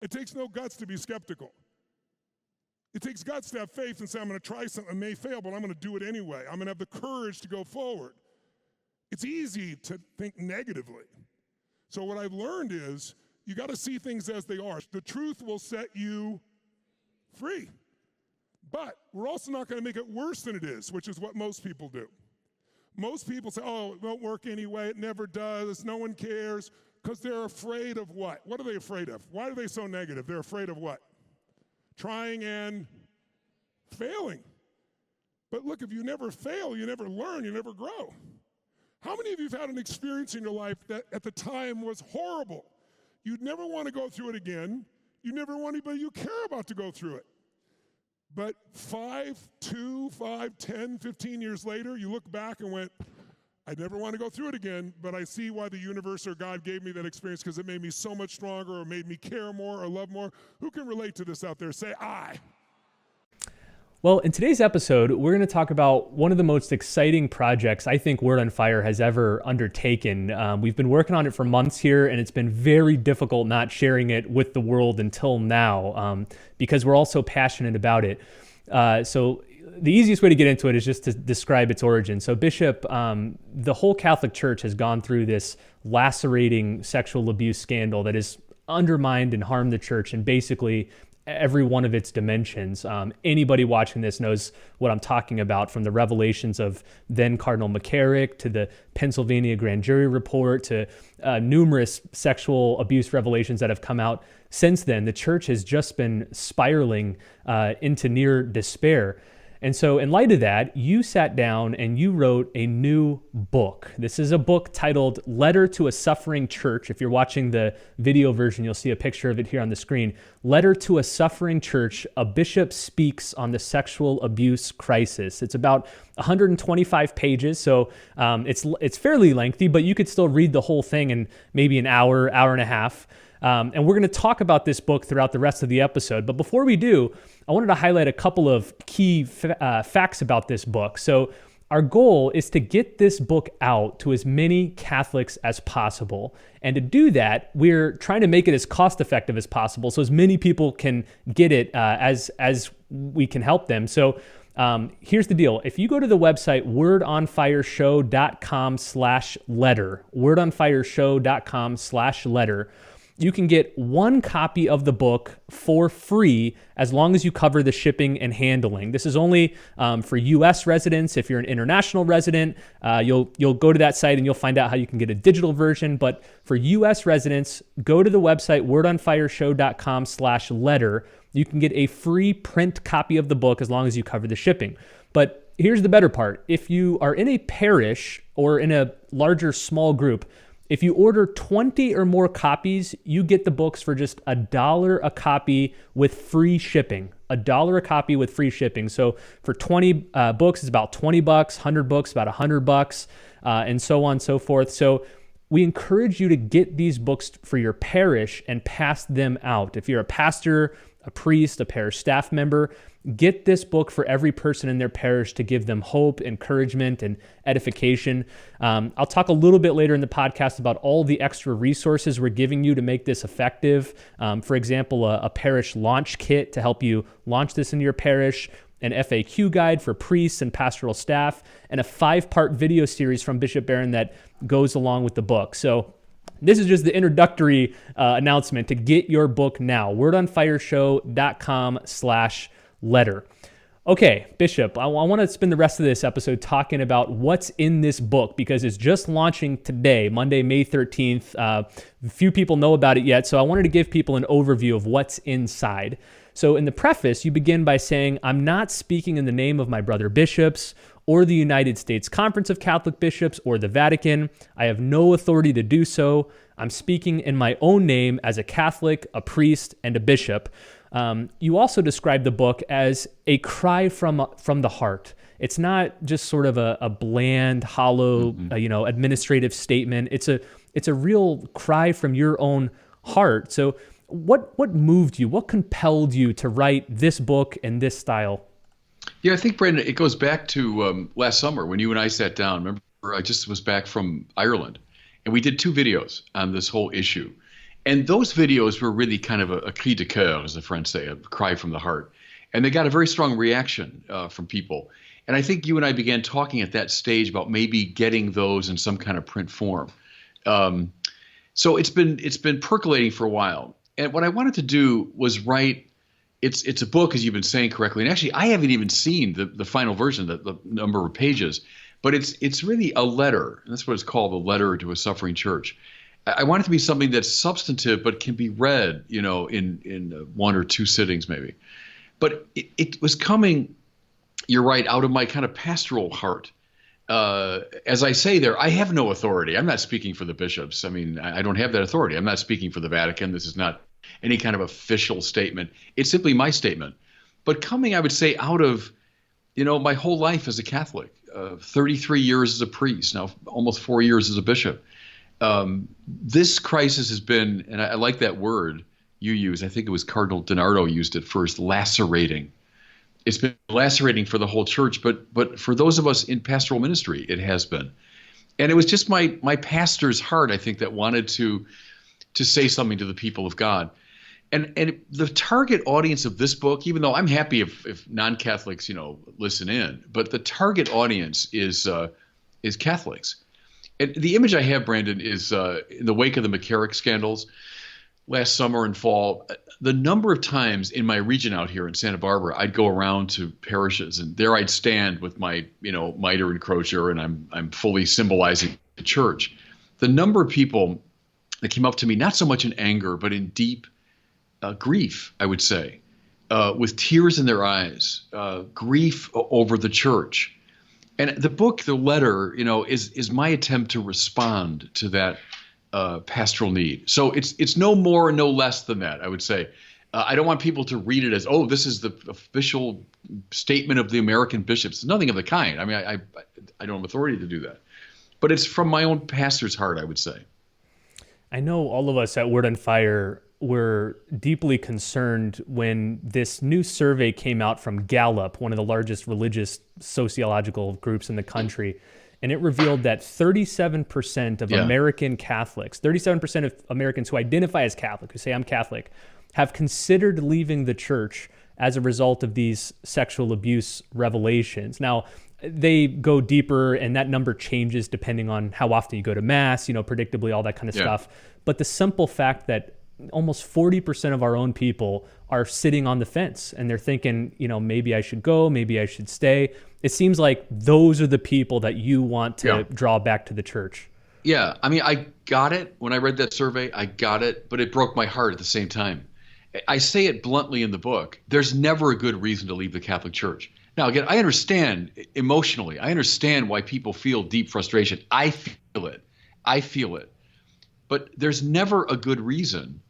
It takes no guts to be skeptical. It takes guts to have faith and say, I'm going to try something, it may fail, but I'm going to do it anyway. I'm going to have the courage to go forward. It's easy to think negatively. So what I've learned is you got to see things as they are. The truth will set you free. But we're also not going to make it worse than it is, which is what most people do. Most people say, oh, it won't work anyway, it never does, no one cares, because they're afraid of what? What are they afraid of? Why are they so negative? They're afraid of what? Trying and failing. But look, if you never fail, you never learn, you never grow. How many of you have had an experience in your life that at the time was horrible? You'd never want to go through it again. You never want anybody you care about to go through it. But 5, 10, 15 years later, you look back and went, I never want to go through it again, but I see why the universe or God gave me that experience because it made me so much stronger or made me care more or love more. Who can relate to this out there? Say, I. Well, in today's episode, we're going to talk about one of the most exciting projects I think Word on Fire has ever undertaken. We've been working on it for months here, and it's been very difficult not sharing it with the world until now because we're all so passionate about it. So the easiest way to get into it is just to describe its origin. So Bishop, the whole Catholic Church has gone through this lacerating sexual abuse scandal that has undermined and harmed the church and basically every one of its dimensions. Anybody watching this knows what I'm talking about, from the revelations of then Cardinal McCarrick to the Pennsylvania grand jury report to numerous sexual abuse revelations that have come out since then. The church has just been spiraling into near despair. And so in light of that, you sat down and you wrote a new book. This is a book titled Letter to a Suffering Church. If you're watching the video version, you'll see a picture of it here on the screen. Letter to a Suffering Church, a Bishop Speaks on the Sexual Abuse Crisis. It's about 125 pages, so it's fairly lengthy, but you could still read the whole thing in maybe an hour, hour and a half. And we're going to talk about this book throughout the rest of the episode. But before we do, I wanted to highlight a couple of key facts about this book. So our goal is to get this book out to as many Catholics as possible. And to do that, we're trying to make it as cost effective as possible so as many people can get it as we can help them. So here's the deal. If you go to the website wordonfireshow.com/letter, wordonfireshow.com/letter, you can get one copy of the book for free as long as you cover the shipping and handling. This is only for U.S. residents. If you're an international resident, you'll go to that site and you'll find out how you can get a digital version. But for U.S. residents, go to the website wordonfireshow.com/letter. You can get a free print copy of the book as long as you cover the shipping. But here's the better part. If you are in a parish or in a larger small group, if you order 20 or more copies, you get the books for just $1 a copy with free shipping. $1 a copy with free shipping. So for 20 books, it's about $20. 100 books, about $100, and so on and so forth. So we encourage you to get these books for your parish and pass them out. If you're a pastor, a priest, a parish staff member, get this book for every person in their parish to give them hope, encouragement, and edification. I'll talk a little bit later in the podcast about all the extra resources we're giving you to make this effective. For example, a parish launch kit to help you launch this into your parish, an FAQ guide for priests and pastoral staff, and a 5-part video series from Bishop Barron that goes along with the book. So this is just the introductory announcement to get your book now. wordonfireshow.com/letter. Okay, Bishop, I want to spend the rest of this episode talking about what's in this book because it's just launching today, Monday, May 13th. Few people know about it yet, so I wanted to give people an overview of what's inside. So in the preface, you begin by saying, I'm not speaking in the name of my brother bishops or the United States Conference of Catholic Bishops or the Vatican. I have no authority to do so. I'm speaking in my own name as a Catholic, a priest, and a bishop. You also describe the book as a cry from the heart. It's not just sort of a bland, hollow, administrative statement. It's a real cry from your own heart. So what moved you? What compelled you to write this book in this style? Yeah, I think, Brandon, it goes back to last summer when you and I sat down. Remember, I just was back from Ireland, and we did 2 videos on this whole issue. And those videos were really kind of a cri de coeur, as the French say, a cry from the heart. And they got a very strong reaction from people. And I think you and I began talking at that stage about maybe getting those in some kind of print form. So it's been percolating for a while. And what I wanted to do was write. It's a book, as you've been saying correctly. And actually, I haven't even seen the final version, the number of pages. But it's really a letter. And that's what it's called, a letter to a suffering church. I want it to be something that's substantive, but can be read, in one or two sittings maybe. But it was coming, you're right, out of my kind of pastoral heart. As I say there, I have no authority. I'm not speaking for the bishops. I mean, I don't have that authority. I'm not speaking for the Vatican. This is not any kind of official statement. It's simply my statement. But coming, I would say, out of, my whole life as a Catholic, 33 years as a priest, now almost 4 years as a bishop. This crisis has been, and I like that word you use, I think it was Cardinal DiNardo used it first, lacerating. It's been lacerating for the whole church, but for those of us in pastoral ministry, it has been. And it was just my pastor's heart, I think, that wanted to say something to the people of God. And the target audience of this book, even though I'm happy if non-Catholics, listen in, but the target audience is Catholics. And the image I have, Brandon, is in the wake of the McCarrick scandals last summer and fall, the number of times in my region out here in Santa Barbara, I'd go around to parishes and there I'd stand with my, mitre and crosier, and I'm fully symbolizing the church. The number of people that came up to me, not so much in anger, but in deep grief, I would say, with tears in their eyes, grief over the church. And the book, the letter, is my attempt to respond to that pastoral need. So it's no more, no less than that, I would say. I don't want people to read it as, oh, this is the official statement of the American bishops. Nothing of the kind. I mean, I don't have authority to do that. But it's from my own pastor's heart, I would say. I know all of us at Word on Fire were deeply concerned when this new survey came out from Gallup, one of the largest religious sociological groups in the country. And it revealed that 37% of American Catholics, 37% of Americans who identify as Catholic, who say I'm Catholic, have considered leaving the church as a result of these sexual abuse revelations. Now, they go deeper and that number changes depending on how often you go to Mass, predictably, all that kind of stuff. But the simple fact that almost 40% of our own people are sitting on the fence and they're thinking, maybe I should go, maybe I should stay. It seems like those are the people that you want to draw back to the church. Yeah. I mean, I got it when I read that survey. I got it, but it broke my heart at the same time. I say it bluntly in the book. There's never a good reason to leave the Catholic Church. Now, again, I understand emotionally. I understand why people feel deep frustration. I feel it. But there's never a good reason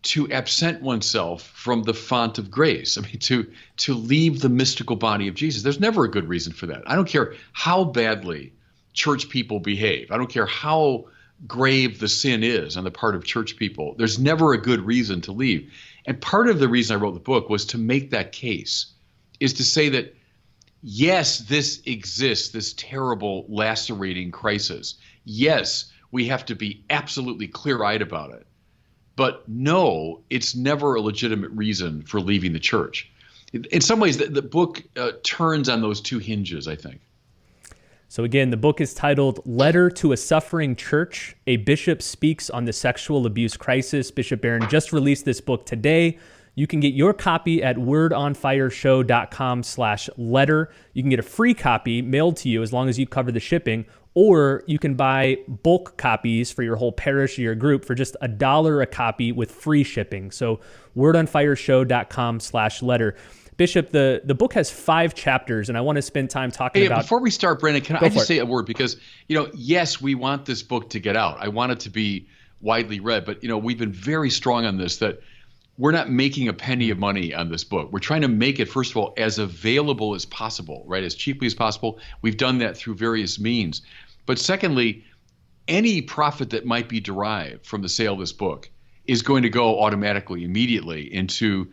to absent oneself from the font of grace. I mean, to leave the mystical body of Jesus. There's never a good reason for that. I don't care how badly church people behave. I don't care how grave the sin is on the part of church people. There's never a good reason to leave. And part of the reason I wrote the book was to make that case, is to say that, yes, this exists, this terrible, lacerating crisis. Yes, we have to be absolutely clear-eyed about it. But no, it's never a legitimate reason for leaving the church. In some ways, the book turns on those two hinges, I think. So again, the book is titled Letter to a Suffering Church, A Bishop Speaks on the Sexual Abuse Crisis. Bishop Barron just released this book today. You can get your copy at wordonfireshow.com/letter. You can get a free copy mailed to you as long as you cover the shipping, or you can buy bulk copies for your whole parish or your group for just $1 a copy with free shipping. So wordonfireshow.com/letter. Bishop, the book has 5 chapters, and I want to spend time talking about... Before we start, Brandon, can I just say a word? Because, yes, we want this book to get out. I want it to be widely read, but, we've been very strong on this, that we're not making a penny of money on this book. We're trying to make it, first of all, as available as possible, right? As cheaply as possible. We've done that through various means. But secondly, any profit that might be derived from the sale of this book is going to go automatically, immediately into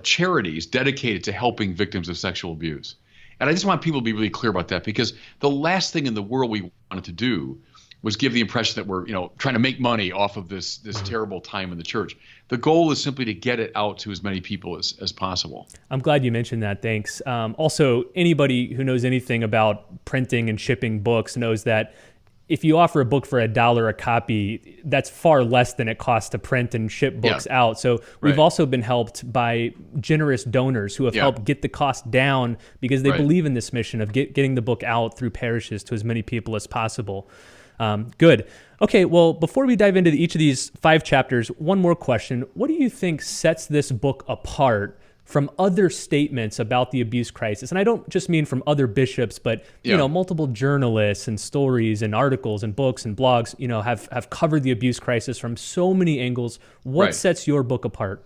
charities dedicated to helping victims of sexual abuse. And I just want people to be really clear about that, because the last thing in the world we wanted to do was give the impression that we're, trying to make money off of this terrible time in the church. The goal is simply to get it out to as many people as possible. I'm glad you mentioned that. Thanks. Also, anybody who knows anything about printing and shipping books knows that if you offer a book for $1 a copy, that's far less than it costs to print and ship books out. So we've also been helped by generous donors who have helped get the cost down because they believe in this mission of getting the book out through parishes to as many people as possible. Good. Okay, well, before we dive into each of these 5 chapters, one more question. What do you think sets this book apart from other statements about the abuse crisis? And I don't just mean from other bishops, but multiple journalists and stories and articles and books and blogs, have covered the abuse crisis from so many angles. What sets your book apart?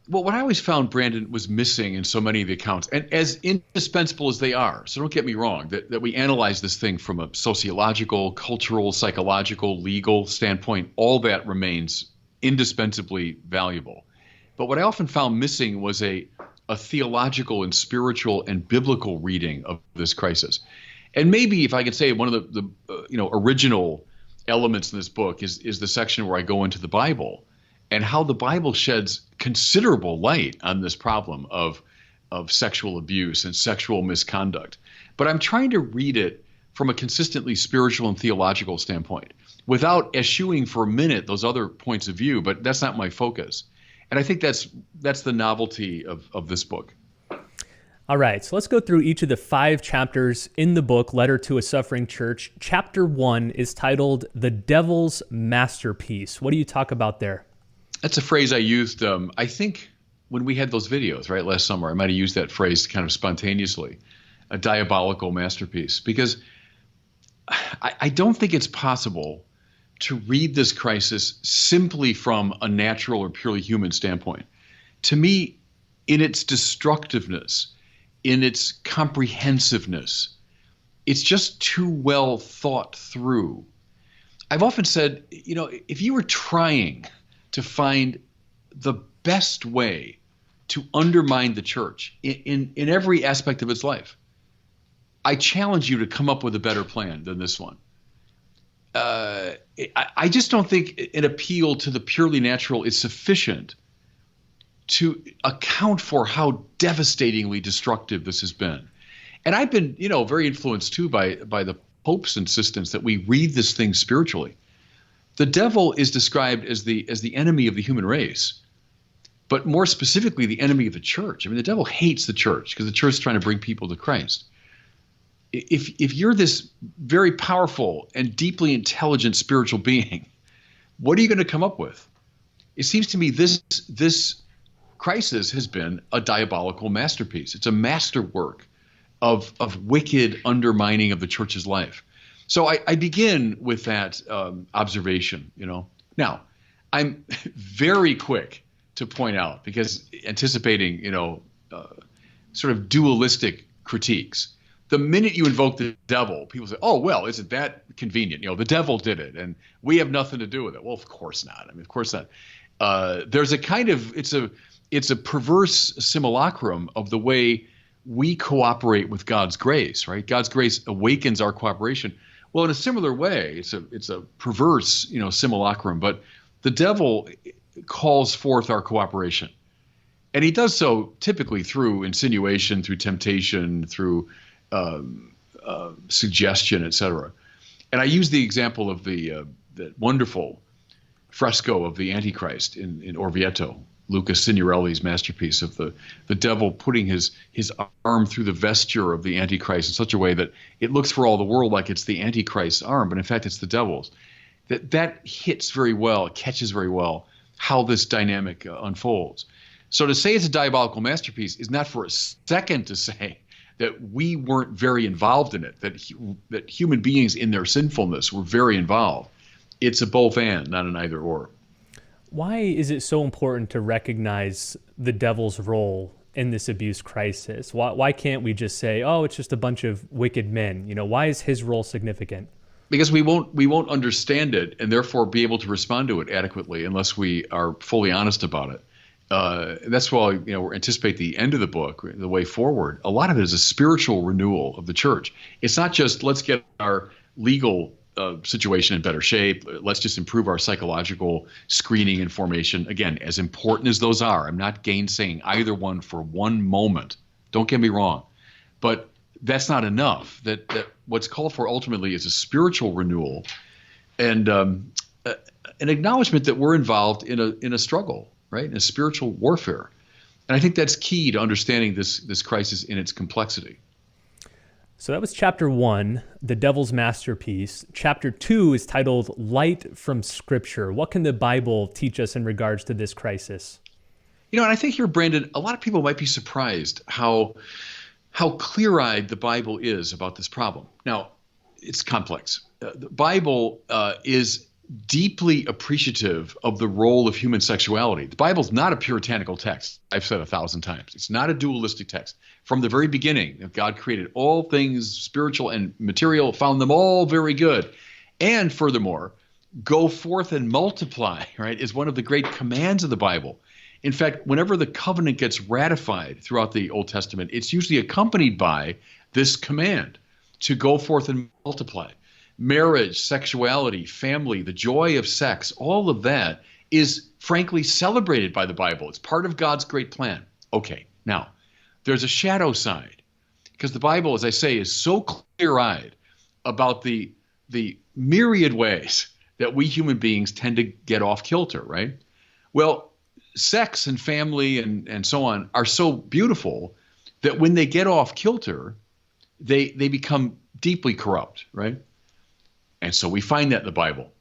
Well, what I always found, Brandon, was missing in so many of the accounts, and as indispensable as they are, so don't get me wrong, that we analyze this thing from a sociological, cultural, psychological, legal standpoint, all that remains indispensably valuable. But what I often found missing was a theological and spiritual and biblical reading of this crisis. And maybe, if I could say, one of the original elements in this book is the section where I go into the Bible and how the Bible sheds considerable light on this problem of sexual abuse and sexual misconduct. But I'm trying to read it from a consistently spiritual and theological standpoint without eschewing for a minute those other points of view, but that's not my focus. And I think that's the novelty of this book. All right, so let's go through each of the 5 chapters in the book, Letter to a Suffering Church. Chapter 1 is titled The Devil's Masterpiece. What do you talk about there? That's a phrase I used, I think, when we had those videos, right, last summer. I might have used that phrase kind of spontaneously, a diabolical masterpiece, because I don't think it's possible to read this crisis simply from a natural or purely human standpoint. To me, in its destructiveness, in its comprehensiveness, it's just too well thought through. I've often said, if you were trying to find the best way to undermine the church in every aspect of its life, I challenge you to come up with a better plan than this one. I just don't think an appeal to the purely natural is sufficient to account for how devastatingly destructive this has been. And I've been, very influenced too by the Pope's insistence that we read this thing spiritually. The devil is described as the enemy of the human race, but more specifically, the enemy of the church. I mean, the devil hates the church because the church is trying to bring people to Christ. If you're this very powerful and deeply intelligent spiritual being, what are you going to come up with? It seems to me this crisis has been a diabolical masterpiece. It's a masterwork of wicked undermining of the church's life. So I begin with that observation, Now, I'm very quick to point out, because anticipating, sort of dualistic critiques. The minute you invoke the devil, people say, oh, well, isn't that convenient? The devil did it, and we have nothing to do with it. Well, of course not. I mean, of course not. There's a kind of, it's a perverse simulacrum of the way we cooperate with God's grace, right? God's grace awakens our cooperation. Well, in a similar way, it's a perverse, simulacrum, but the devil calls forth our cooperation. And he does so typically through insinuation, through temptation, through suggestion, etc. And I use the example of the wonderful fresco of the Antichrist in Orvieto, Luca Signorelli's masterpiece of the devil putting his arm through the vesture of the Antichrist in such a way that it looks for all the world like it's the Antichrist's arm, but in fact it's the devil's. That hits very well, catches very well how this dynamic unfolds. So to say it's a diabolical masterpiece is not for a second to say that we weren't very involved in it, that human beings in their sinfulness were very involved. It's a both and, not an either or. Why is it so important to recognize the devil's role in this abuse crisis? Why can't we just say, oh, it's just a bunch of wicked men? Why is his role significant? Because we won't understand it and therefore be able to respond to it adequately unless we are fully honest about it. That's why we anticipate the end of the book, the way forward. A lot of it is a spiritual renewal of the church. It's not just let's get our legal situation in better shape. Let's just improve our psychological screening and formation. Again, as important as those are, I'm not gainsaying either one for one moment. Don't get me wrong. But that's not enough. That what's called for ultimately is a spiritual renewal and an acknowledgement that we're involved in a struggle, right? In a spiritual warfare. And I think that's key to understanding this crisis in its complexity. So that was chapter 1, The Devil's Masterpiece. Chapter 2 is titled Light from Scripture. What can the Bible teach us in regards to this crisis? And I think here, Brandon, a lot of people might be surprised how clear-eyed the Bible is about this problem. Now, it's complex. The Bible is deeply appreciative of the role of human sexuality. The Bible's not a puritanical text. I've said 1,000 times. It's not a dualistic text. From the very beginning, God created all things spiritual and material, found them all very good. And furthermore, go forth and multiply, right, is one of the great commands of the Bible. In fact, whenever the covenant gets ratified throughout the Old Testament, it's usually accompanied by this command to go forth and multiply. Marriage, sexuality, family, the joy of sex, all of that is frankly celebrated by the Bible. It's part of God's great plan. Okay, now, there's a shadow side because the Bible, as I say, is so clear-eyed about the myriad ways that we human beings tend to get off kilter, right? Well, sex and family and so on are so beautiful that when they get off kilter, they become deeply corrupt, right? And so we find that in the Bible.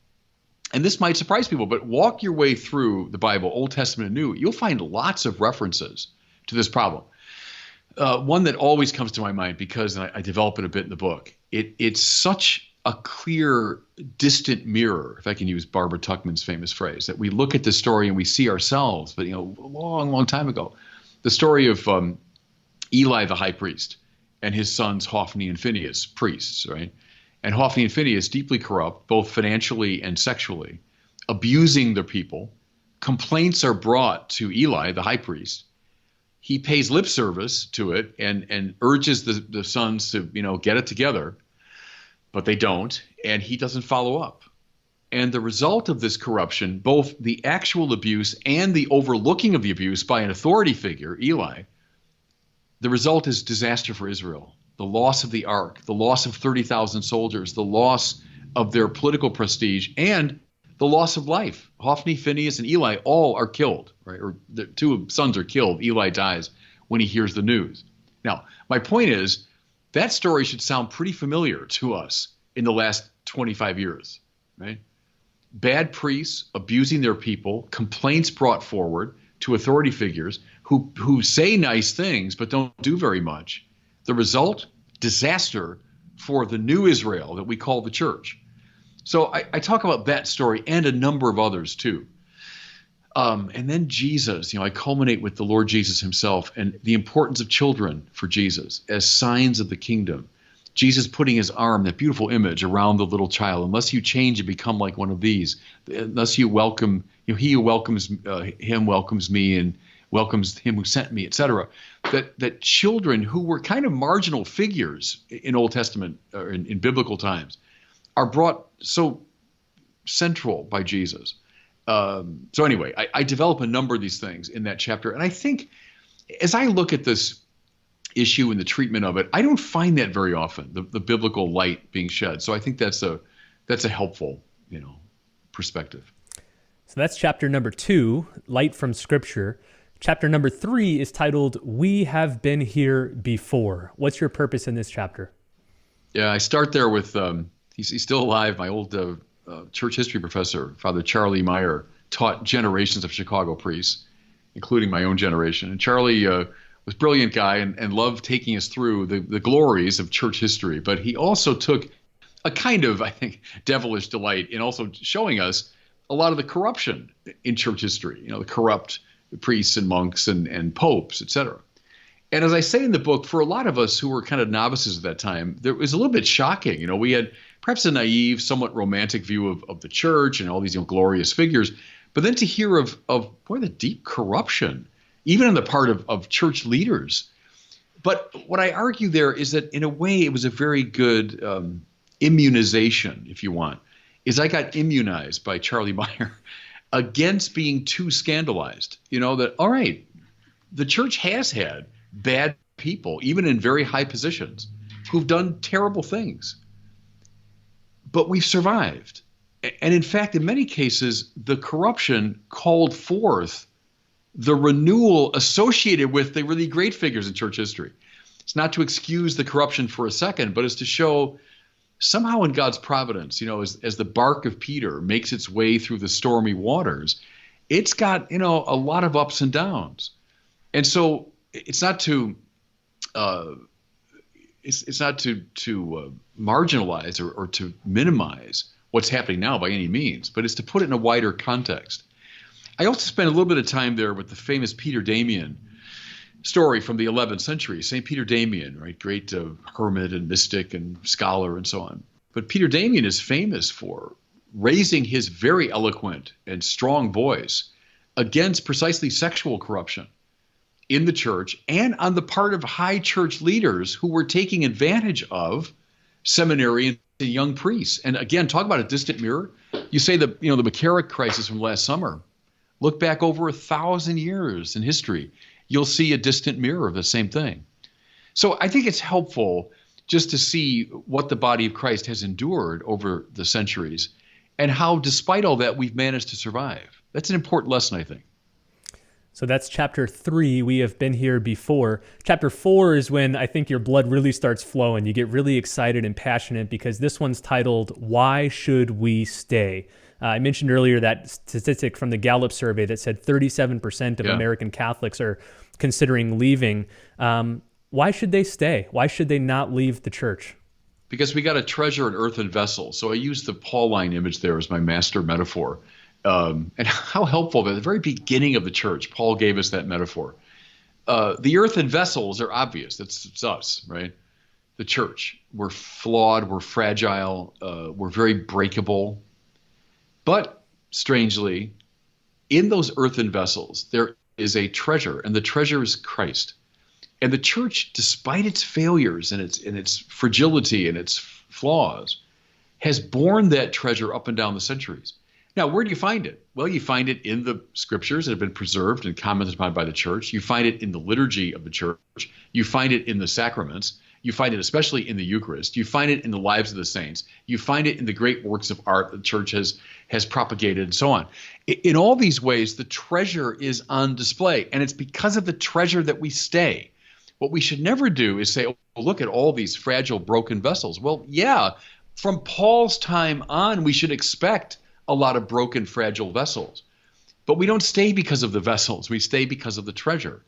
And this might surprise people, but walk your way through the Bible, Old Testament and New, you'll find lots of references to this problem. One that always comes to my mind because I develop it a bit in the book. It's such a clear, distant mirror, if I can use Barbara Tuchman's famous phrase, that we look at the story and we see ourselves, but a long, long time ago. The story of Eli the high priest and his sons Hophni and Phinehas, priests, right? And Hophni and Phinehas, deeply corrupt, both financially and sexually, abusing their people. Complaints are brought to Eli, the high priest. He pays lip service to it and urges the sons to, get it together, but they don't, and he doesn't follow up. And the result of this corruption, both the actual abuse and the overlooking of the abuse by an authority figure, Eli, the result is disaster for Israel. The loss of the ark, the loss of 30,000 soldiers, the loss of their political prestige, and the loss of life. Hophni, Phinehas, and Eli all are killed, right? Or the two sons are killed. Eli dies when he hears the news. Now, my point is that story should sound pretty familiar to us in the last 25 years, right? Bad priests abusing their people, complaints brought forward to authority figures who say nice things but don't do very much. The result, disaster for the new Israel that we call the church. So I talk about that story and a number of others too. And then Jesus, I culminate with the Lord Jesus himself and the importance of children for Jesus as signs of the kingdom. Jesus putting his arm, that beautiful image, around the little child. Unless you change and become like one of these, unless you welcome, he who welcomes him welcomes me and welcomes him who sent me, etc. That children who were kind of marginal figures in Old Testament or in biblical times are brought so central by Jesus. So anyway, I develop a number of these things in that chapter. And I think as I look at this issue and the treatment of it, I don't find that very often, the biblical light being shed. So I think that's a helpful, perspective. So that's chapter number 2, Light from Scripture. Chapter number 3 is titled, We Have Been Here Before. What's your purpose in this chapter? Yeah, I start there with, he's still alive, my old church history professor, Father Charlie Meyer, taught generations of Chicago priests, including my own generation. And Charlie was a brilliant guy and loved taking us through the glories of church history. But he also took a kind of, I think, devilish delight in also showing us a lot of the corruption in church history, the corrupt priests and monks and popes, etc. And as I say in the book, for a lot of us who were kind of novices at that time, there was a little bit shocking. We had perhaps a naive, somewhat romantic view of the church and all these glorious figures, but then to hear of the deep corruption, even on the part of church leaders. But what I argue there is that in a way it was a very good immunization, if you want, is I got immunized by Charlie Meyer against being too scandalized. That, all right, the church has had bad people, even in very high positions, who've done terrible things. But we've survived. And in fact, in many cases, the corruption called forth the renewal associated with the really great figures in church history. It's not to excuse the corruption for a second, but it's to show somehow in God's providence, as the bark of Peter makes its way through the stormy waters, it's got, a lot of ups and downs. And so it's not to marginalize or to minimize what's happening now by any means, but it's to put it in a wider context. I also spent a little bit of time there with the famous Peter Damian story from the 11th century. St. Peter Damian, right? Great hermit and mystic and scholar and so on. But Peter Damian is famous for raising his very eloquent and strong voice against precisely sexual corruption in the church and on the part of high church leaders who were taking advantage of seminary and young priests. And again, talk about a distant mirror. You say the McCarrick crisis from last summer. Look back over 1,000 years in history. You'll see a distant mirror of the same thing. So I think it's helpful just to see what the body of Christ has endured over the centuries and how, despite all that, we've managed to survive. That's an important lesson, I think. So that's chapter 3. We have been here before. Chapter 4 is when I think your blood really starts flowing. You get really excited and passionate because this one's titled, Why Should We Stay? I mentioned earlier that statistic from the Gallup survey that said 37% of American Catholics are considering leaving. Why should they stay? Why should they not leave the church? Because we got to treasure an earthen vessel. So I use the Pauline image there as my master metaphor. And how helpful that at the very beginning of the church, Paul gave us that metaphor. The earthen vessels are obvious. It's us, right? The church. We're flawed. We're fragile. We're very breakable. But strangely, in those earthen vessels, there is a treasure, and the treasure is Christ. And the church, despite its failures and its fragility and its flaws, has borne that treasure up and down the centuries. Now, where do you find it? Well, you find it in the scriptures that have been preserved and commented upon by the church. You find it in the liturgy of the church. You find it in the sacraments. You find it especially in the Eucharist. You find it in the lives of the saints. You find it in the great works of art the church has propagated and so on. In all these ways, the treasure is on display, and it's because of the treasure that we stay. What we should never do is say, oh, look at all these fragile, broken vessels. Well, yeah, from Paul's time on, we should expect a lot of broken, fragile vessels. But we don't stay because of the vessels. We stay because of the treasure.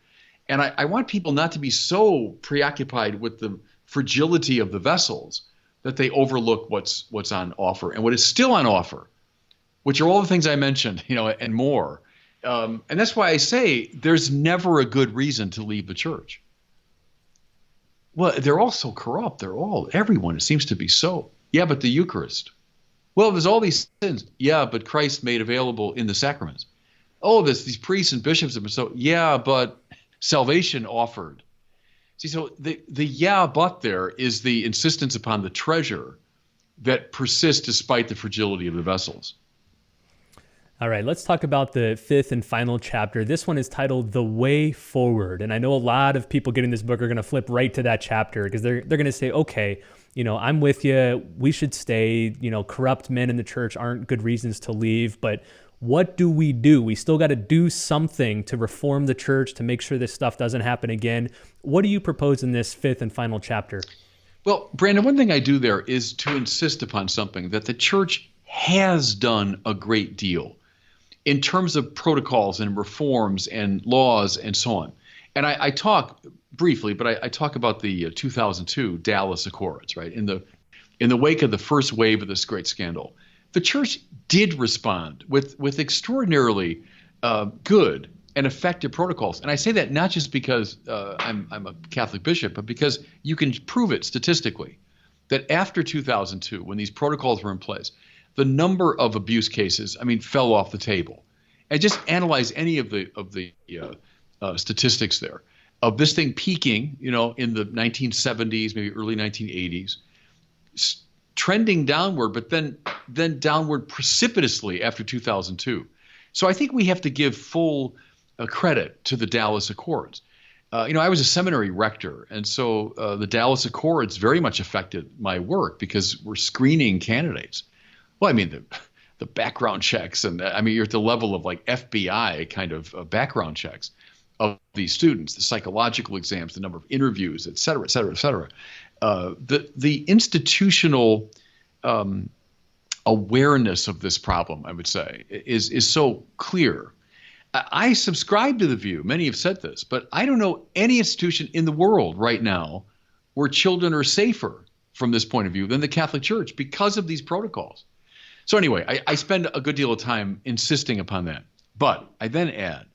And I want people not to be so preoccupied with the fragility of the vessels that they overlook what's on offer and what is still on offer, which are all the things I mentioned, and more. And that's why I say there's never a good reason to leave the church. Well, they're all so corrupt. Everyone, it seems to be so. Yeah, but the Eucharist. Well, there's all these sins. Yeah, but Christ made available in the sacraments. Oh, these priests and bishops have been so. Yeah, but salvation offered. See, so the yeah, but there is the insistence upon the treasure that persists despite the fragility of the vessels. All right, let's talk about the 5th and final chapter. This one is titled The Way Forward. And I know a lot of people getting this book are going to flip right to that chapter because they're going to say, okay, I'm with you. We should stay. Corrupt men in the church aren't good reasons to leave. But what do? We still got to do something to reform the church, to make sure this stuff doesn't happen again. What do you propose in this 5th and final chapter? Well, Brandon, one thing I do there is to insist upon something that the church has done a great deal in terms of protocols and reforms and laws and so on. And I talk briefly, but I talk about the 2002 Dallas Accords, right? In the wake of the first wave of this great scandal, the church did respond with extraordinarily good and effective protocols. And I say that not just because I'm a Catholic bishop, but because you can prove it statistically that after 2002, when these protocols were in place, the number of abuse cases, fell off the table. And just analyze any of the statistics there of this thing peaking, in the 1970s, maybe early 1980s, trending downward, but then downward precipitously after 2002. So I think we have to give full credit to the Dallas Accords. I was a seminary rector, and so the Dallas Accords very much affected my work because we're screening candidates. Well, I mean, the background checks, and I mean, you're at the level of like FBI kind of background checks of these students, the psychological exams, the number of interviews, et cetera, et cetera, et cetera. The institutional awareness of this problem, I would say, is so clear. I subscribe to the view, many have said this, but I don't know any institution in the world right now where children are safer from this point of view than the Catholic Church because of these protocols. So anyway, I spend a good deal of time insisting upon that. But I then add,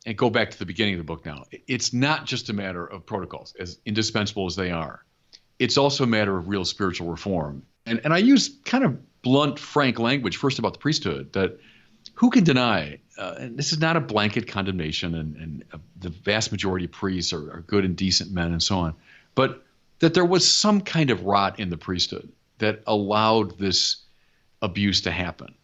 and go back to the beginning of the book now, it's not just a matter of protocols, as indispensable as they are. It's also a matter of real spiritual reform. And I use kind of blunt, frank language first about the priesthood, that who can deny, and this is not a blanket condemnation, and the vast majority of priests are good and decent men and so on, but that there was some kind of rot in the priesthood that allowed this abuse to happen.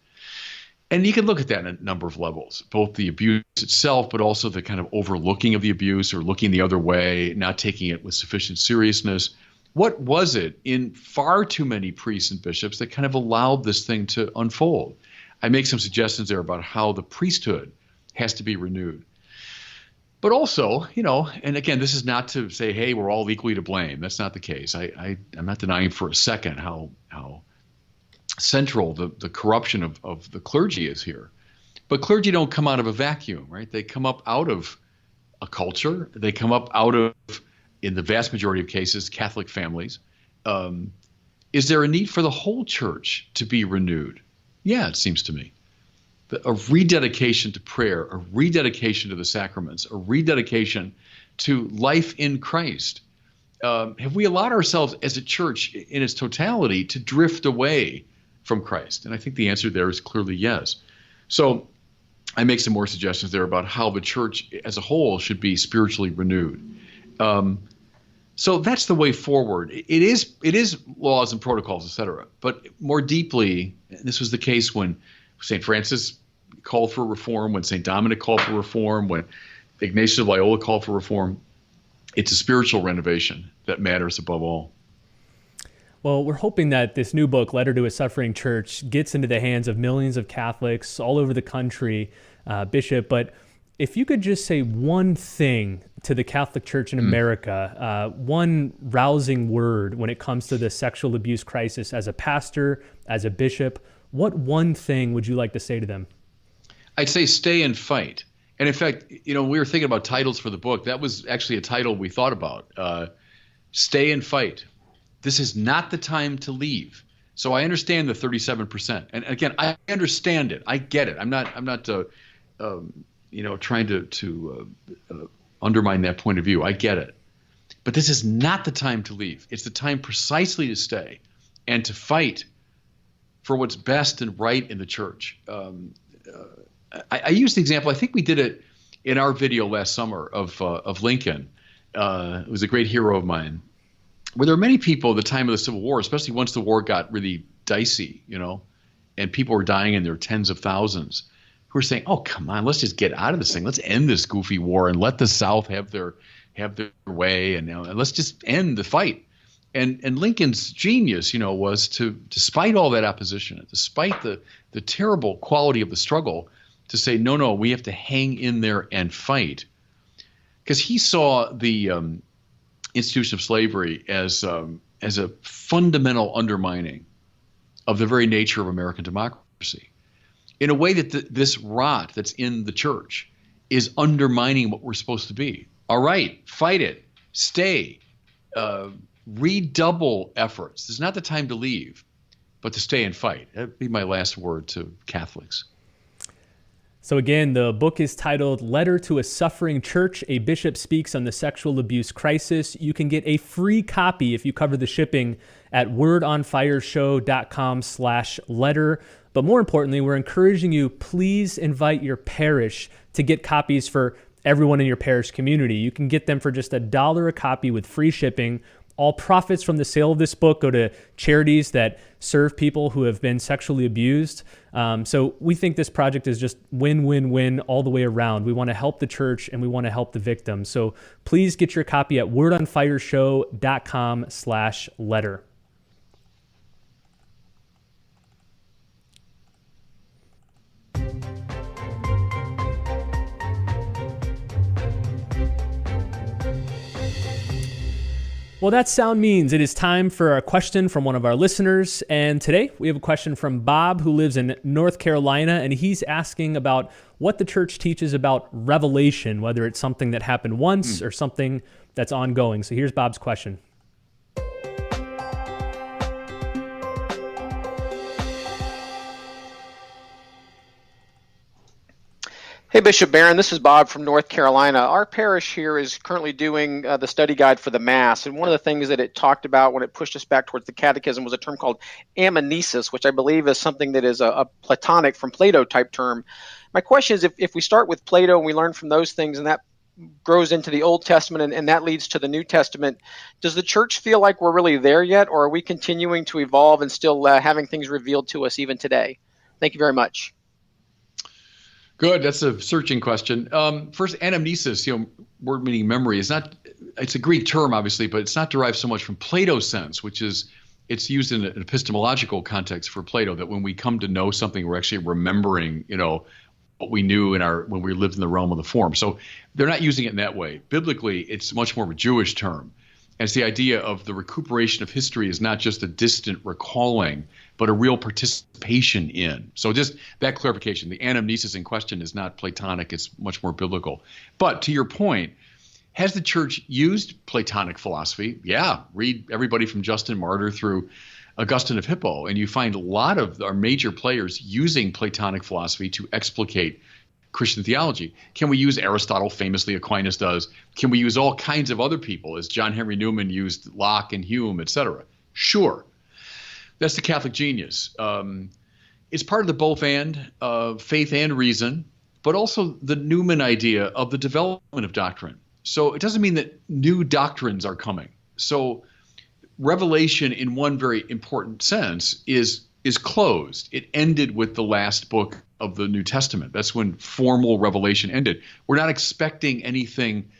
And you can look at that in a number of levels, both the abuse itself, but also the kind of overlooking of the abuse or looking the other way, not taking it with sufficient seriousness. What was it in far too many priests and bishops that kind of allowed this thing to unfold? I make some suggestions there about how the priesthood has to be renewed. But also, and again, this is not to say, hey, we're all equally to blame. That's not the case. I'm not denying for a second how central the corruption of the clergy is here. But clergy don't come out of a vacuum, right? They come up out of a culture. They come up out of, in the vast majority of cases, Catholic families. Is there a need for the whole church to be renewed? Yeah, it seems to me. A rededication to prayer, a rededication to the sacraments, a rededication to life in Christ. Have we allowed ourselves as a church in its totality to drift away from Christ? And I think the answer there is clearly yes. So I make some more suggestions there about how the church as a whole should be spiritually renewed. So that's the way forward. It is laws and protocols, et cetera. But more deeply, this was the case when St. Francis called for reform, when St. Dominic called for reform, when Ignatius of Loyola called for reform. It's a spiritual renovation that matters above all. Well, we're hoping that this new book, Letter to a Suffering Church, gets into the hands of millions of Catholics all over the country, Bishop. But if you could just say one thing to the Catholic Church in America, one rousing word when it comes to the sexual abuse crisis as a pastor, as a bishop, what one thing would you like to say to them? I'd say stay and fight. And in fact, we were thinking about titles for the book. That was actually a title we thought about. Stay and fight. This is not the time to leave. So I understand the 37%. And again, I understand it. I get it. I'm not trying to undermine that point of view. I get it. But this is not the time to leave. It's the time precisely to stay and to fight for what's best and right in the church. I used the example, I think we did it in our video last summer of Lincoln. It was a great hero of mine. Where there were many people at the time of the Civil War, especially once the war got really dicey, and people were dying in their tens of thousands, who were saying, oh, come on, let's just get out of this thing. Let's end this goofy war and let the South have their way, and let's just end the fight. And Lincoln's genius, was to, despite all that opposition, despite the terrible quality of the struggle, to say, no, we have to hang in there and fight. Because he saw the institution of slavery as a fundamental undermining of the very nature of American democracy, in a way that this rot that's in the church is undermining what we're supposed to be. All right, fight it, stay, redouble efforts. This is not the time to leave, but to stay and fight. That'd be my last word to Catholics. So again, the book is titled Letter to a Suffering Church, A Bishop Speaks on the Sexual Abuse Crisis. You can get a free copy if you cover the shipping at wordonfireshow.com/letter. But more importantly, we're encouraging you, please invite your parish to get copies for everyone in your parish community. You can get them for just $1 a copy with free shipping. All profits from the sale of this book go to charities that serve people who have been sexually abused. So we think this project is just win-win-win all the way around. We want to help the church and we want to help the victims. So please get your copy at wordonfireshow.com/letter. Well, that sound means it is time for a question from one of our listeners. And today we have a question from Bob, who lives in North Carolina, and he's asking about what the church teaches about revelation, whether it's something that happened once or something that's ongoing. So here's Bob's question. Hey, Bishop Barron, this is Bob from North Carolina. Our parish here is currently doing the study guide for the Mass, and one of the things that it talked about when it pushed us back towards the catechism was a term called amnesis, which I believe is something that is a Platonic from Plato type term. My question is, if we start with Plato and we learn from those things and that grows into the Old Testament and that leads to the New Testament, does the church feel like we're really there yet, or are we continuing to evolve and still having things revealed to us even today? Thank you very much. Good. That's a searching question. First, anamnesis, word meaning memory, it's a Greek term, obviously, but it's not derived so much from Plato's sense, which is it's used in an epistemological context for Plato, that when we come to know something, we're actually remembering, what we knew when we lived in the realm of the form. So they're not using it in that way. Biblically, it's much more of a Jewish term. And it's the idea of the recuperation of history is not just a distant recalling, but a real participation in. So just that clarification, the anamnesis in question is not Platonic, it's much more biblical. But to your point, has the church used Platonic philosophy? Yeah, read everybody from Justin Martyr through Augustine of Hippo, and you find a lot of our major players using Platonic philosophy to explicate Christian theology. Can we use Aristotle? Famously, Aquinas does. Can we use all kinds of other people, as John Henry Newman used Locke and Hume, etc.? Sure. That's the Catholic genius. It's part of the both and of faith and reason, but also the Newman idea of the development of doctrine. So it doesn't mean that new doctrines are coming. So revelation, in one very important sense, is closed. It ended with the last book of the New Testament. That's when formal revelation ended. We're not expecting anything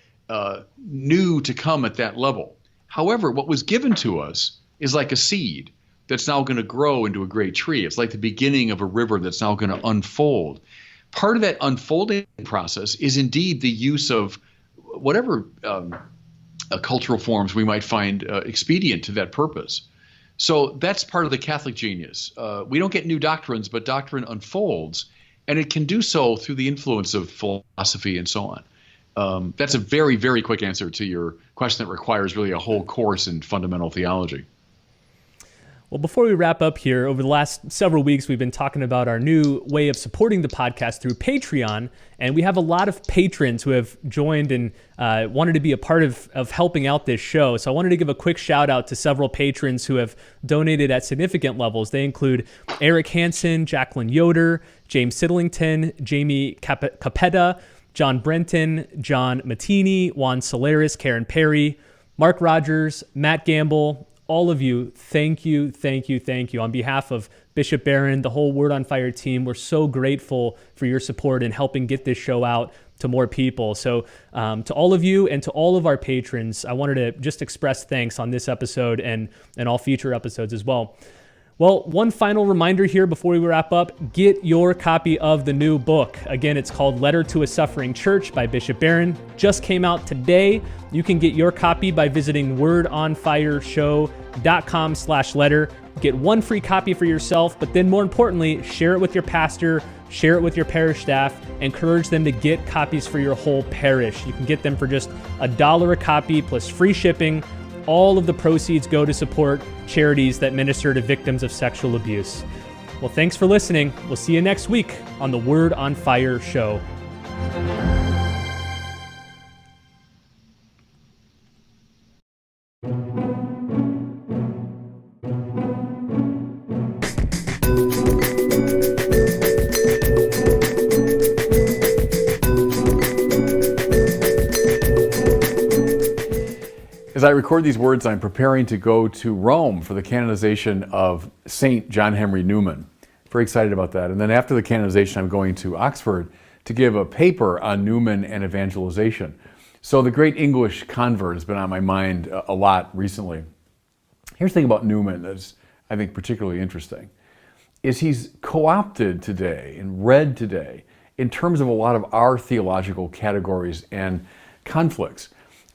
new to come at that level. However, what was given to us is like a seed that's now going to grow into a great tree. It's like the beginning of a river that's now going to unfold. Part of that unfolding process is indeed the use of whatever cultural forms we might find expedient to that purpose. So that's part of the Catholic genius. We don't get new doctrines, but doctrine unfolds, and it can do so through the influence of philosophy and so on. That's a very, very quick answer to your question that requires really a whole course in fundamental theology. Well, before we wrap up here, over the last several weeks, we've been talking about our new way of supporting the podcast through Patreon, and we have a lot of patrons who have joined and wanted to be a part of helping out this show. So I wanted to give a quick shout out to several patrons who have donated at significant levels. They include Eric Hansen, Jacqueline Yoder, James Siddlington, Jamie Capetta, John Brenton, John Mattini, Juan Solaris, Karen Perry, Mark Rogers, Matt Gamble. All of you, thank you, thank you, thank you. On behalf of Bishop Barron, the whole Word on Fire team, we're so grateful for your support in helping get this show out to more people. So to all of you and to all of our patrons, I wanted to just express thanks on this episode and all future episodes as well. Well, one final reminder here before we wrap up, get your copy of the new book. Again, it's called Letter to a Suffering Church by Bishop Barron. Just came out today. You can get your copy by visiting wordonfireshow.com/letter. Get one free copy for yourself, but then more importantly, share it with your pastor, share it with your parish staff, encourage them to get copies for your whole parish. You can get them for just $1 a copy plus free shipping. All of the proceeds go to support charities that minister to victims of sexual abuse. Well, thanks for listening. We'll see you next week on the Word on Fire show. As I record these words, I'm preparing to go to Rome for the canonization of Saint John Henry Newman. Very excited about that. And then after the canonization, I'm going to Oxford to give a paper on Newman and evangelization. So the great English convert has been on my mind a lot recently. Here's the thing about Newman that's, I think, particularly interesting, is he's co-opted today and read today in terms of a lot of our theological categories and conflicts.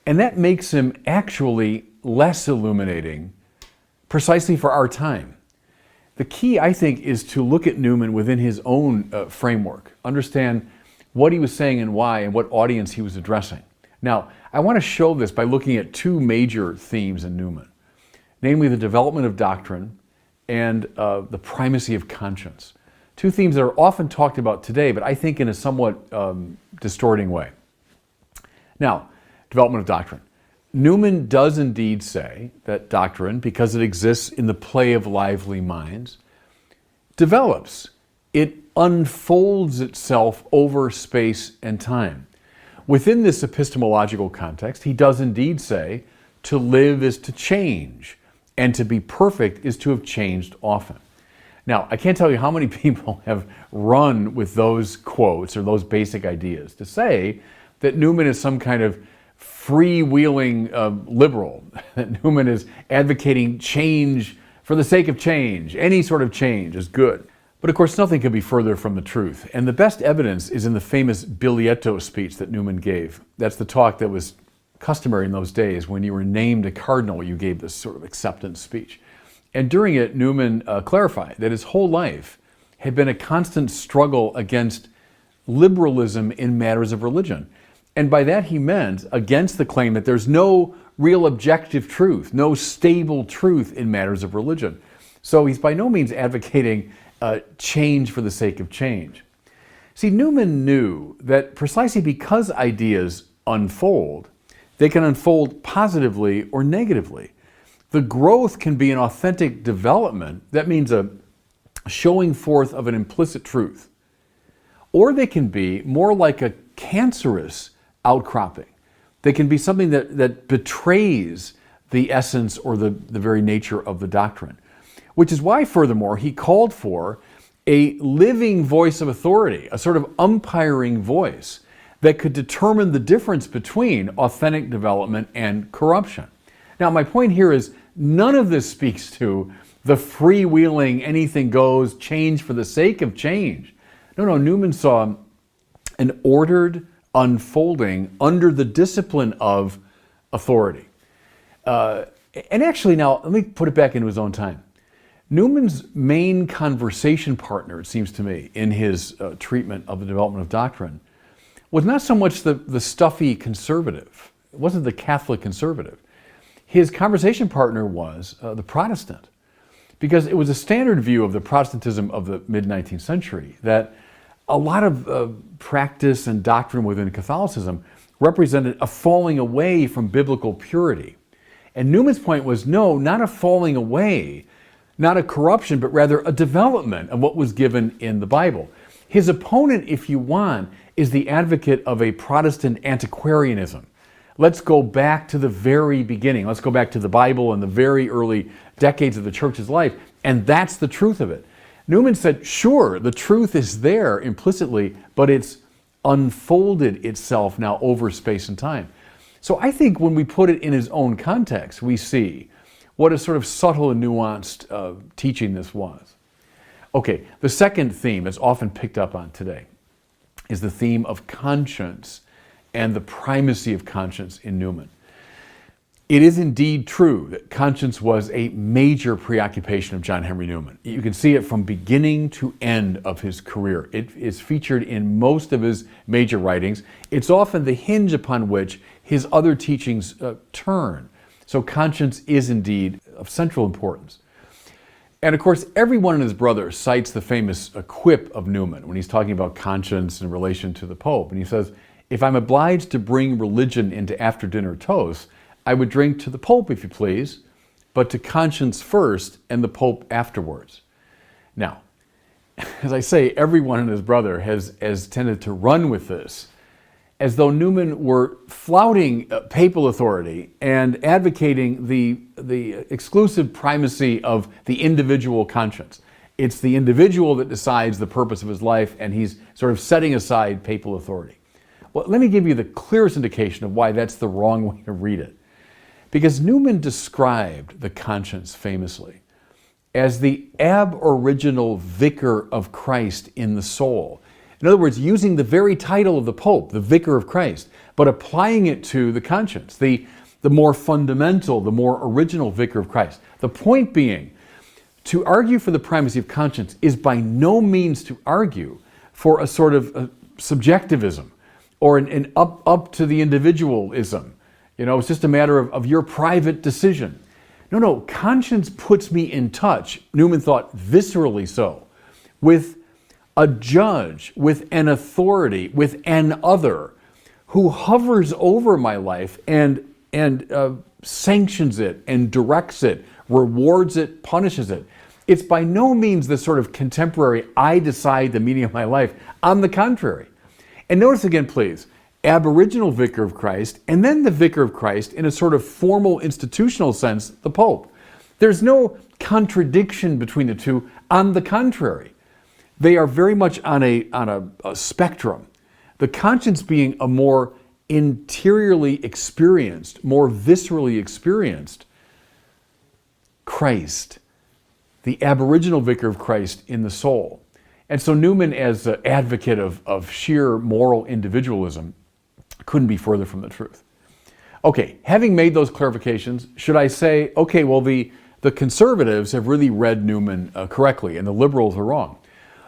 And that makes him actually less illuminating precisely for our time. The key, I think, is to look at Newman within his own framework, understand what he was saying and why, and what audience he was addressing. Now, I want to show this by looking at two major themes in Newman, namely the development of doctrine and the primacy of conscience. Two themes that are often talked about today, but I think in a somewhat distorting way. Now, development of doctrine. Newman does indeed say that doctrine, because it exists in the play of lively minds, develops. It unfolds itself over space and time. Within this epistemological context, he does indeed say, to live is to change, and to be perfect is to have changed often. Now, I can't tell you how many people have run with those quotes or those basic ideas to say that Newman is some kind of freewheeling liberal, that Newman is advocating change for the sake of change. Any sort of change is good. But of course, nothing could be further from the truth. And the best evidence is in the famous Bilietto speech that Newman gave. That's the talk that was customary in those days. When you were named a cardinal, you gave this sort of acceptance speech. And during it, Newman clarified that his whole life had been a constant struggle against liberalism in matters of religion. And by that he meant against the claim that there's no real objective truth, no stable truth in matters of religion. So he's by no means advocating change for the sake of change. See, Newman knew that precisely because ideas unfold, they can unfold positively or negatively. The growth can be an authentic development, that means a showing forth of an implicit truth. Or they can be more like a cancerous outcropping. They can be something that betrays the essence or the very nature of the doctrine. Which is why, furthermore, he called for a living voice of authority, a sort of umpiring voice that could determine the difference between authentic development and corruption. Now, my point here is none of this speaks to the freewheeling, anything goes, change for the sake of change. No, Newman saw an ordered unfolding under the discipline of authority. And actually, now, let me put it back into his own time. Newman's main conversation partner, it seems to me, in his treatment of the development of doctrine, was not so much the stuffy conservative. It wasn't the Catholic conservative. His conversation partner was the Protestant, because it was a standard view of the Protestantism of the mid-19th century that a lot of practice and doctrine within Catholicism represented a falling away from biblical purity. And Newman's point was, no, not a falling away, not a corruption, but rather a development of what was given in the Bible. His opponent, if you want, is the advocate of a Protestant antiquarianism. Let's go back to the very beginning. Let's go back to the Bible and the very early decades of the church's life, and that's the truth of it. Newman said, sure, the truth is there implicitly, but it's unfolded itself now over space and time. So I think when we put it in his own context, we see what a sort of subtle and nuanced teaching this was. Okay, the second theme that's often picked up on today is the theme of conscience and the primacy of conscience in Newman. It is indeed true that conscience was a major preoccupation of John Henry Newman. You can see it from beginning to end of his career. It is featured in most of his major writings. It's often the hinge upon which his other teachings turn. So conscience is indeed of central importance. And of course, everyone and his brother cites the famous quip of Newman when he's talking about conscience in relation to the Pope. And he says, if I'm obliged to bring religion into after-dinner toasts, I would drink to the Pope, if you please, but to conscience first and the Pope afterwards. Now, as I say, everyone and his brother has tended to run with this. as though Newman were flouting papal authority and advocating the exclusive primacy of the individual conscience. It's the individual that decides the purpose of his life, and he's sort of setting aside papal authority. Well, let me give you the clearest indication of why that's the wrong way to read it. Because Newman described the conscience famously as the aboriginal vicar of Christ in the soul. In other words, using the very title of the Pope, the Vicar of Christ, but applying it to the conscience, the more fundamental, the more original Vicar of Christ. The point being, to argue for the primacy of conscience is by no means to argue for a sort of subjectivism or an up to the individualism. You know, it's just a matter of your private decision. No, conscience puts me in touch, Newman thought viscerally so, with a judge, with an authority, with an other who hovers over my life and sanctions it and directs it, rewards it, punishes it. It's by no means the sort of contemporary, I decide the meaning of my life. On the contrary. And notice again, please, aboriginal Vicar of Christ, and then the Vicar of Christ in a sort of formal institutional sense, the Pope. There's no contradiction between the two. On the contrary, they are very much on a spectrum. The conscience being a more interiorly experienced, more viscerally experienced Christ, the aboriginal Vicar of Christ in the soul. And so Newman, as an advocate of sheer moral individualism, couldn't be further from the truth. Okay, having made those clarifications, should I say, okay, well, the conservatives have really read Newman correctly and the liberals are wrong?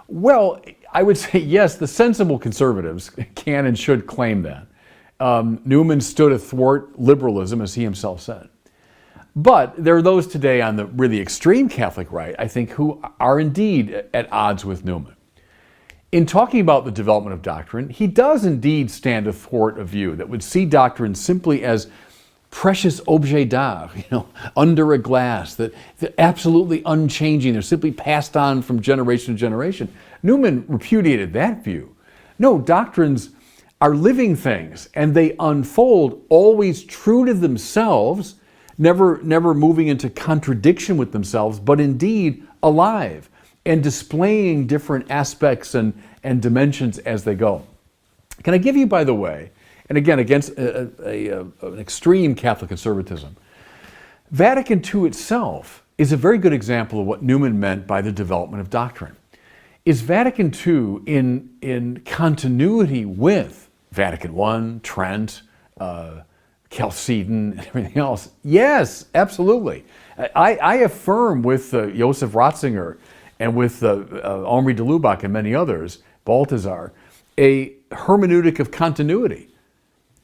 Well, I would say yes, the sensible conservatives can and should claim that. Newman stood athwart liberalism, as he himself said. But there are those today on the really extreme Catholic right, I think, who are indeed at odds with Newman. In talking about the development of doctrine, he does indeed stand athwart a view that would see doctrine simply as precious objets d'art, under a glass, that they're absolutely unchanging. They're simply passed on from generation to generation. Newman repudiated that view. No, doctrines are living things, and they unfold always true to themselves, never moving into contradiction with themselves, but indeed alive and displaying different aspects and dimensions as they go. Can I give you, by the way, and again, against an extreme Catholic conservatism, Vatican II itself is a very good example of what Newman meant by the development of doctrine. Is Vatican II in continuity with Vatican I, Trent, Chalcedon, and everything else? Yes, absolutely. I affirm with Joseph Ratzinger and with Henri de Lubac and many others, Balthasar, a hermeneutic of continuity.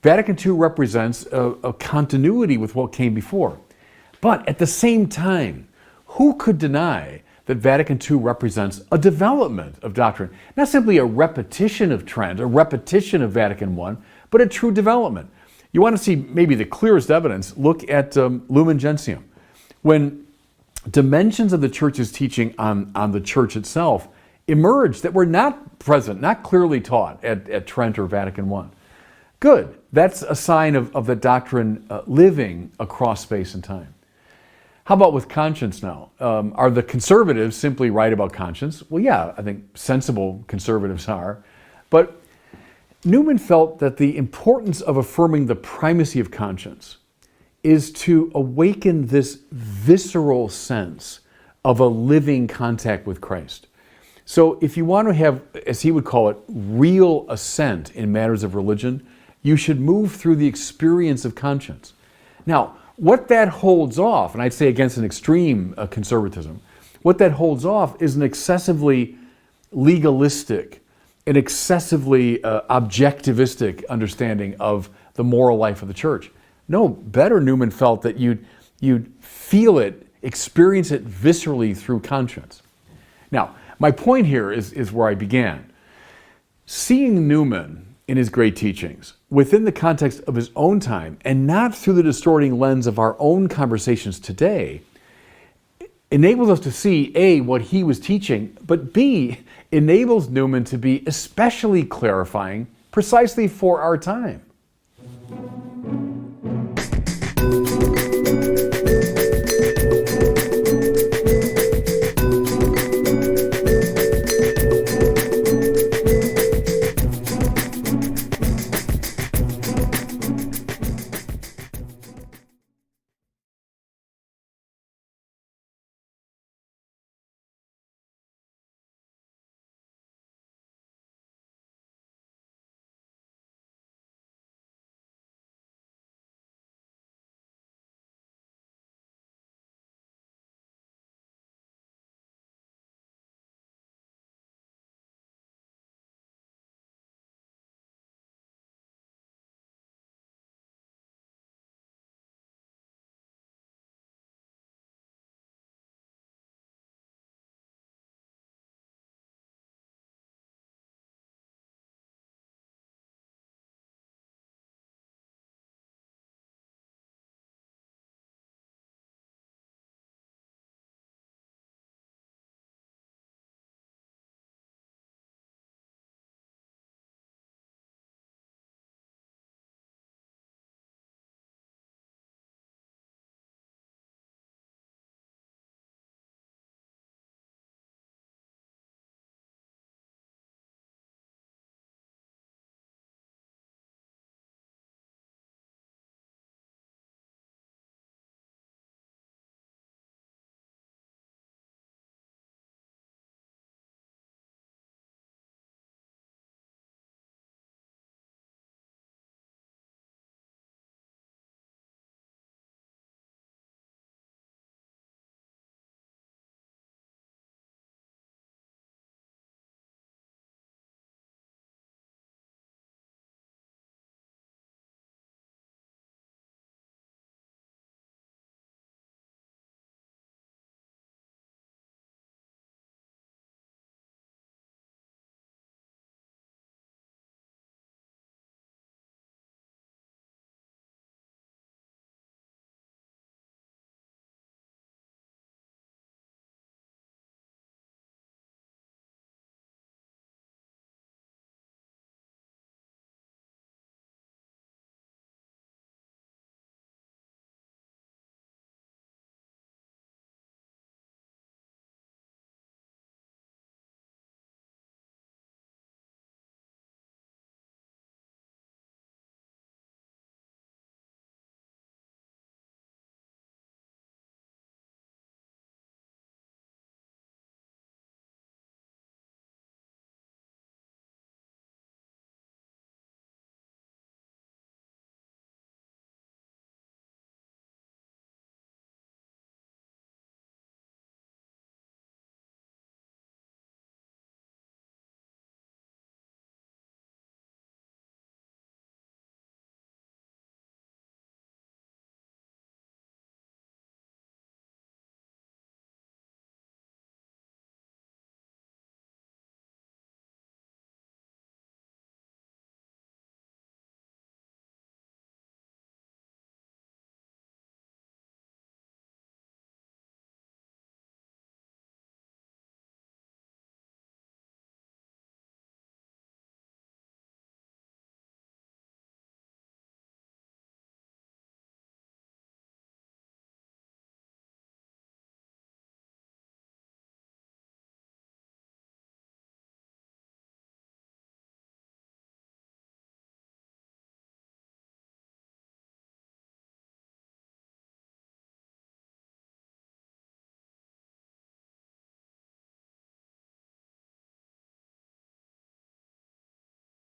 Vatican II represents a continuity with what came before. But at the same time, who could deny that Vatican II represents a development of doctrine? Not simply a repetition of Trent, a repetition of Vatican I, but a true development. You want to see maybe the clearest evidence, look at Lumen Gentium. When dimensions of the church's teaching on the church itself emerged that were not present, not clearly taught at Trent or Vatican I. Good. That's a sign of the doctrine living across space and time. How about with conscience now? Are the conservatives simply right about conscience? Well, yeah, I think sensible conservatives are. But Newman felt that the importance of affirming the primacy of conscience is to awaken this visceral sense of a living contact with Christ. So if you want to have, as he would call it, real assent in matters of religion, you should move through the experience of conscience. Now, what that holds off, and I'd say against an extreme conservatism, what that holds off is an excessively legalistic, an excessively objectivistic understanding of the moral life of the church. No, better, Newman felt that you'd feel it, experience it viscerally through conscience. Now, my point here is where I began. Seeing Newman in his great teachings within the context of his own time and not through the distorting lens of our own conversations today enables us to see A, what he was teaching, but B, enables Newman to be especially clarifying precisely for our time.